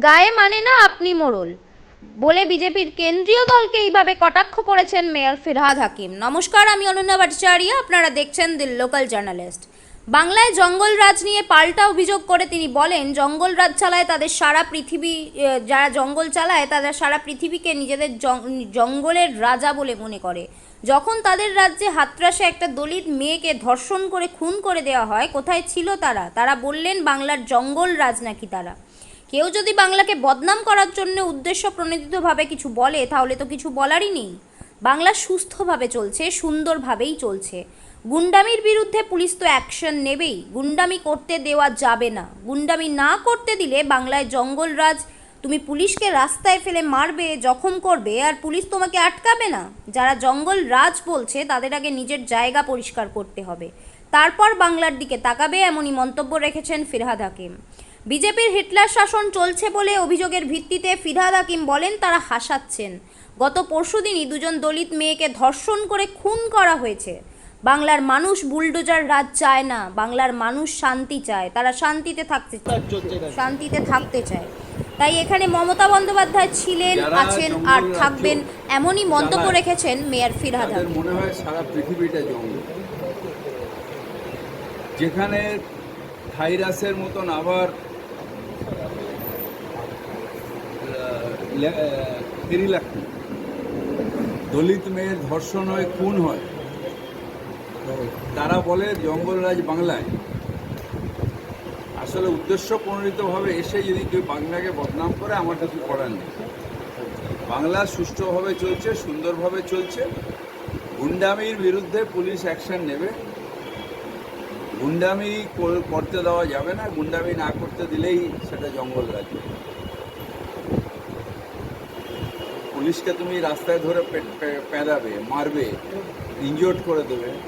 গায়ে মানে না আপনি মোড়ল বলে বিজেপির কেন্দ্রীয় দলকে এইভাবে কটাক্ষ করেছেন মেয়র ফিরহাদ হাকিম। নমস্কার, আমি অনন্যা ভট্টাচার্য, আপনারা দেখছেন দি লোকাল জার্নালিস্ট। বাংলায় জঙ্গল রাজ নিয়ে পাল্টা অভিযোগ করে তিনি বলেন, জঙ্গল রাজ চালায় তাদের সারা পৃথিবী, যারা জঙ্গল চালায় তারা সারা পৃথিবীকে নিজেদের জঙ্গলের রাজা বলে মনে করে। যখন তাদের রাজ্যে হাতরাসে একটা দলিত মেয়েকে ধর্ষণ করে খুন করে দেওয়া হয়, কোথায় ছিল তারা? তারা বললেন বাংলার জঙ্গল রাজ নাকি তারা। কেউ যদি বাংলাকে বদনাম করার জন্য উদ্দেশ্য প্রণোদিতভাবে কিছু বলে, তাহলে তো কিছু বলারই নেই। বাংলা সুস্থভাবে চলছে, সুন্দরভাবেই চলছে। গুন্ডামির বিরুদ্ধে পুলিশ তো অ্যাকশন নেবেই। গুন্ডামি করতে দেওয়া যাবে না। গুন্ডামি না করতে দিলে বাংলায় জঙ্গল রাজ। তুমি পুলিশকে রাস্তায় ফেলে মারবে, জখম করবে, আর পুলিশ তোমাকে আটকাবে না? যারা জঙ্গল রাজ বলছে তাদের আগে নিজের জায়গা পরিষ্কার করতে হবে, তারপর বাংলার দিকে তাকাবে, এমনই মন্তব্য রেখেছেন ফিরহাদ হাকিম। বিজেপির হিটলার শাসন চলছে বলে অভিযোগের ভিত্তিতে ফিরহাদ হাকিম বলেন তারা হাসাচ্ছেন। গত পরশুদিনই দুজন দলিত মেয়েকে ধর্ষণ করে খুন করা হয়েছে। বাংলার মানুষ বুলডোজার রাজ চায় না, বাংলার মানুষ শান্তি চায়, তারা শান্তিতে থাকতে চায়। তাই এখানে মমতা বন্দ্যোপাধ্যায় ছিলেন, আছেন আর থাকবেন, এমনই মন্তব্য রেখেছেন মেয়র ফিরহাদ হাকিম। মনে হয় সারা পৃথিবীটা জঙ্গল, যেখানে ভাইরাসের মতন আবার দলিত মেয়ের ধর্ষণ হয়, খুন হয়, তারা বলে জঙ্গলরাজ বাংলায়। আসলে উদ্দেশ্য প্রণোদিতভাবে এসে যদি কেউ বাংলাকে বদনাম করে, আমার কিছু করার নেই। বাংলা সুষ্ঠুভাবে চলছে, সুন্দরভাবে চলছে। গুন্ডামির বিরুদ্ধে পুলিশ অ্যাকশন নেবে। গুন্ডামি করতে দেওয়া যাবে না। গুন্ডামি না করতে দিলেই সেটা জঙ্গলরাজ। পুলিশকে তুমি রাস্তায় ধরে পেঁদাবে, মারবে, ইনজোর্ড করে দেবে,